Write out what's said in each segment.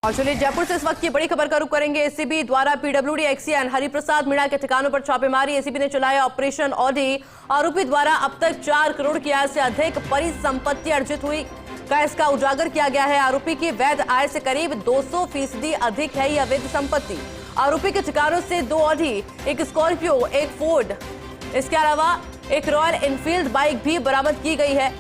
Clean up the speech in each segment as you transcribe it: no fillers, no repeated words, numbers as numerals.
और चलिए जयपुर से इस वक्त की बड़ी खबर का रुख करेंगे। एसीबी द्वारा पीडब्ल्यूडी एक्सीएन हरिप्रसाद मीणा के ठिकानों पर छापेमारी। एसीबी ने चलाया ऑपरेशन ऑडी। आरोपी द्वारा अब तक 4 करोड़ की आय से अधिक परिसंपत्ति अर्जित हुई का इसका उजागर किया गया है। आरोपी की वैध आय से करीब 200% अधिक है यह अवैध संपत्ति। आरोपी के ठिकानों से 2 ऑडी, एक स्कॉर्पियो, एक फोर्ड, इसके अलावा एक रॉयल एनफील्ड बाइक भी बरामद की गई है।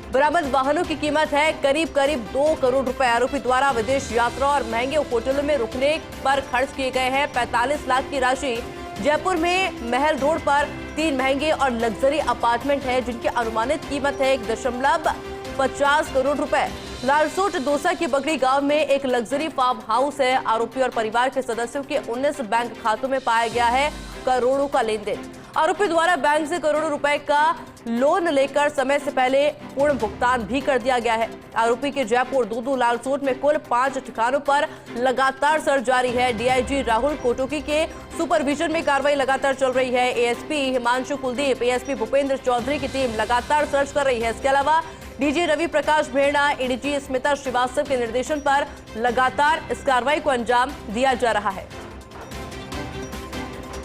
बरामद वाहनों की कीमत है करीब 2 करोड़ रुपए। आरोपी द्वारा विदेश यात्रा और महंगे होटलों में रुकने पर खर्च किए गए हैं 45 लाख की राशि। जयपुर में महल रोड पर 3 महंगे और लग्जरी अपार्टमेंट है जिनकी अनुमानित कीमत है 1.50 करोड़ रुपए। लालसोट दोसा की बगड़ी गांव में एक लग्जरी फार्म हाउस है। आरोपी और परिवार के सदस्यों के 19 बैंक खातों में पाया गया है करोड़ों का लेन देन। आरोपी द्वारा बैंक से करोड़ों रुपए का लोन लेकर समय से पहले पूर्ण भुगतान भी कर दिया गया है। आरोपी के जयपुर, दूदू, लालसोट में कुल 5 ठिकानों पर लगातार सर्च जारी है। डीआईजी राहुल कोटोकी के सुपरविजन में कार्रवाई लगातार चल रही है। एएसपी हिमांशु कुलदीप, एएसपी भूपेंद्र चौधरी की टीम लगातार सर्च कर रही है। इसके अलावा डीजी रवि प्रकाश भेड़ा, एडीजी स्मिता श्रीवास्तव के निर्देशन पर लगातार इस कार्रवाई को अंजाम दिया जा रहा है।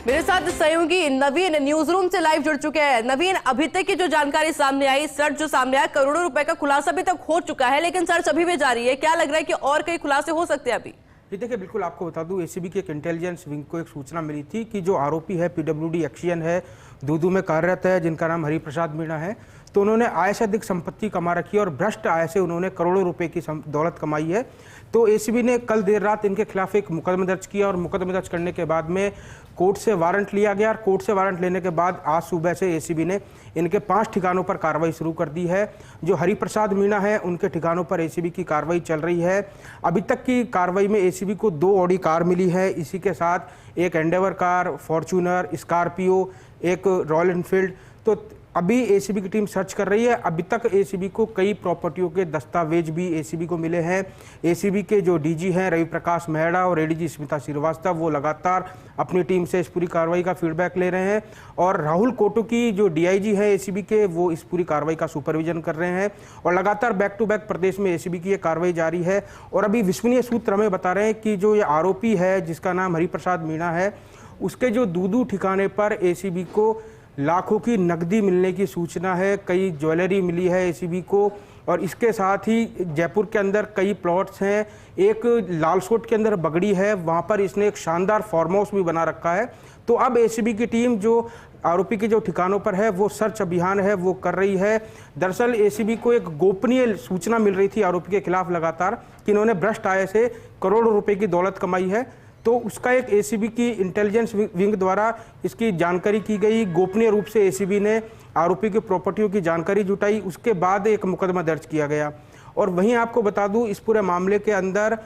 मेरे साथ सहयोगी नवीन न्यूज रूम से लाइव जुड़ चुके हैं। नवीन, अभी तक की जो जानकारी सामने आई, सर्च जो सामने आया, करोड़ों रुपए का खुलासा अभी तक हो चुका है, लेकिन सर्च अभी भी जारी है। क्या लग रहा है कि और कई खुलासे हो सकते हैं अभी? जी देखिए, बिल्कुल आपको बता दूं, एसीबी के एक इंटेलिजेंस विंग को एक सूचना मिली थी कि जो आरोपी है पीडब्ल्यूडी एक्सीएन है, दूदू में कार्यरत है, जिनका नाम हरिप्रसाद मीणा है, तो उन्होंने आय से अधिक संपत्ति कमा रखी है और भ्रष्ट आय से उन्होंने करोड़ों रुपए की दौलत कमाई है। तो एसीबी ने कल देर रात इनके खिलाफ एक मुकदमा दर्ज किया और मुकदमा दर्ज करने के बाद में कोर्ट से वारंट लिया गया और कोर्ट से वारंट लेने के बाद आज सुबह से एसीबी ने इनके 5 ठिकानों पर कार्रवाई शुरू कर दी है। जो हरिप्रसाद मीणा है उनके ठिकानों पर एसीबी की कार्रवाई चल रही है। अभी तक की कार्रवाई में एसीबी को 2 ऑडी कार मिली है। इसी के साथ एक एंडेवर कार, फॉर्च्यूनर, स्कॉर्पियो, एक रॉयल एनफील्ड। तो अभी एसीबी की टीम सर्च कर रही है। अभी तक एसीबी को कई प्रॉपर्टियों के दस्तावेज भी एसीबी को मिले हैं। एसीबी के जो डीजी हैं रवि प्रकाश मेहड़ा और एडीजी स्मिता श्रीवास्तव, वो लगातार अपनी टीम से इस पूरी कार्रवाई का फीडबैक ले रहे हैं और राहुल कोटोकी जो डीआईजी है एसीबी के, वो इस पूरी कार्रवाई का सुपरविजन कर रहे हैं और लगातार बैक टू बैक प्रदेश में एसीबी की ये कार्रवाई जारी है। और अभी विश्वसनीय सूत्र हमें बता रहे हैं कि जो ये आरोपी है जिसका नाम हरिप्रसाद मीणा है, उसके जो दूदू ठिकाने पर एसीबी को लाखों की नकदी मिलने की सूचना है। कई ज्वेलरी मिली है एसीबी को और इसके साथ ही जयपुर के अंदर कई प्लॉट्स हैं। एक लालसोट के अंदर बगड़ी है, वहाँ पर इसने एक शानदार फार्म हाउस भी बना रखा है। तो अब एसीबी की टीम जो आरोपी के जो ठिकानों पर है वो सर्च अभियान है वो कर रही है। दरअसल एसीबी को एक गोपनीय सूचना मिल रही थी आरोपी के खिलाफ लगातार कि इन्होंने भ्रष्ट आय से करोड़ों रुपए की दौलत कमाई है। तो उसका एक एसीबी की इंटेलिजेंस विंग द्वारा इसकी जानकारी की गई। गोपनीय रूप से एसीबी ने आरोपी की प्रॉपर्टियों की जानकारी जुटाई, उसके बाद एक मुकदमा दर्ज किया गया। और वहीं आपको बता दूं, इस पूरे मामले के अंदर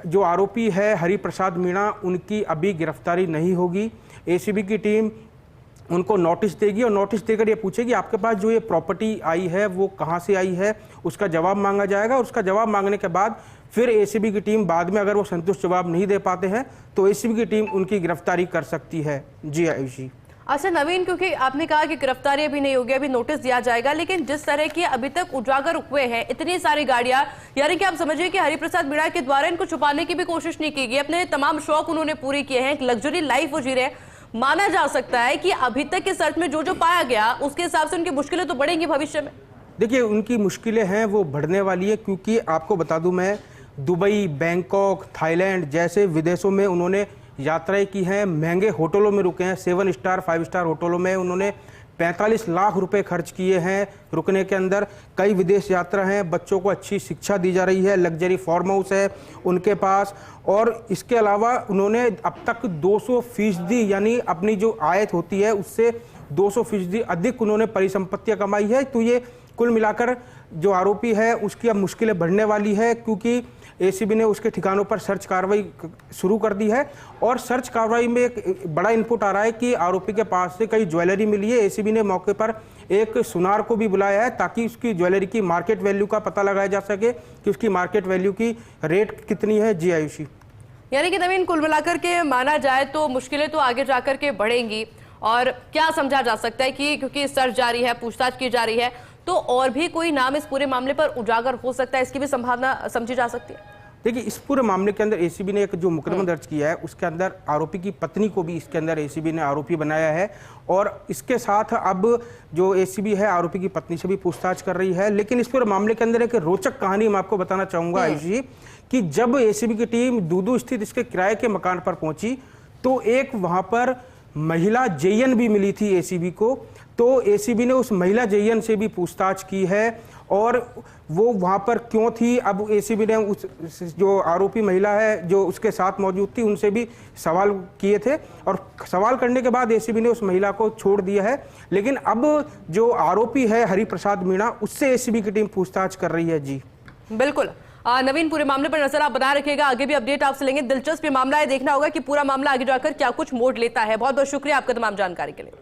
जो आरोपी है हरिप्रसाद मीणा, उनकी अभी गिरफ्तारी नहीं होगी। एसीबी की टीम उनको नोटिस देगी और नोटिस देकर ये पूछेगी आपके पास जो ये प्रॉपर्टी आई है वो कहाँ से आई है, उसका जवाब मांगा जाएगा। और उसका जवाब मांगने के बाद फिर एसीबी की टीम बाद में अगर वो संतुष्ट जवाब नहीं दे पाते हैं तो एसीबी की टीम उनकी गिरफ्तारी कर सकती है। जी आयुषी। अच्छा नवीन, क्योंकि आपने कहा कि गिरफ्तारी अभी नहीं होगी, अभी नोटिस दिया जाएगा, लेकिन जिस तरह की अभी तक उजागर हुए हैं इतनी सारी गाड़ियां, यानी कि आप समझिए कि हरिप्रसाद मीणा के द्वारा इनको छुपाने की भी कोशिश नहीं की गई। अपने तमाम शौक उन्होंने पूरे किए हैं, एक लग्जरी लाइफ वो जी रहे हैं। माना जा सकता है कि अभी तक के सर्च में जो जो पाया गया उसके हिसाब से उनकी मुश्किलें तो बढ़ेंगी भविष्य में। देखिए, उनकी मुश्किलें हैं वो बढ़ने वाली है, क्योंकि आपको बता दूं मैं, दुबई, बैंकॉक, थाईलैंड जैसे विदेशों में उन्होंने यात्राएं की हैं, महंगे होटलों में रुके हैं, 7 स्टार 5 स्टार होटलों में उन्होंने 45 लाख रुपए खर्च किए हैं रुकने के अंदर। कई विदेश यात्रा हैं, बच्चों को अच्छी शिक्षा दी जा रही है, लग्जरी फार्म हाउस है उनके पास। और इसके अलावा उन्होंने अब तक 200% यानी अपनी जो आयत होती है उससे 200% अधिक उन्होंने परिसंपत्तियां कमाई है। तो ये कुल मिलाकर जो आरोपी है उसकी अब मुश्किलें बढ़ने वाली है, क्योंकि एसीबी ने उसके ठिकानों पर सर्च कार्रवाई शुरू कर दी है। और सर्च कार्रवाई में एक बड़ा इनपुट आ रहा है कि आरोपी के पास से कई ज्वेलरी मिली है। एसीबी ने मौके पर एक सुनार को भी बुलाया है ताकि उसकी ज्वेलरी की मार्केट वैल्यू का पता लगाया जा सके कि उसकी मार्केट वैल्यू की रेट कितनी है। जी आयुषी। यानी कि नवीन, कुल मिलाकर के माना जाए तो मुश्किलें तो आगे जाकर के बढ़ेंगी। और क्या समझा जा सकता है कि क्योंकि सर्च जारी है, पूछताछ की जा रही है, तो और भी कोई नाम इस पूरे मामले पर उजागर हो सकता है, इसकी भी संभावना समझी जा सकती है? देखिए, इस पूरे मामले के अंदर एसीबी ने एक जो मुकदमा दर्ज किया है उसके अंदर आरोपी की पत्नी को भी इसके अंदर एसीबी ने आरोपी बनाया है और इसके साथ अब जो एसीबी है आरोपी की पत्नी से भी पूछताछ कर रही है। लेकिन इस पूरे मामले के अंदर एक रोचक कहानी मैं आपको बताना चाहूंगा आयुषी, कि जब एसीबी की टीम दूदू स्थित इसके किराए के मकान पर पहुंची तो एक वहां पर महिला जेएन भी मिली थी एसीबी को। तो एसीबी ने उस महिला जेएन से भी पूछताछ की है और वो वहां पर क्यों थी, अब एसीबी ने उस जो आरोपी महिला है जो उसके साथ मौजूद थी उनसे भी सवाल किए थे और सवाल करने के बाद एसीबी ने उस महिला को छोड़ दिया है। लेकिन अब जो आरोपी है हरिप्रसाद मीणा, उससे एसीबी की टीम पूछताछ कर रही है। जी बिल्कुल नवीन, पूरे मामले पर नजर आप बनाए रखिएगा, आगे भी अपडेट आपसे लेंगे। दिलचस्प मामला है, देखना होगा कि पूरा मामला आगे जाकर क्या कुछ मोड़ लेता है। बहुत बहुत शुक्रिया आपका तमाम जानकारी के लिए।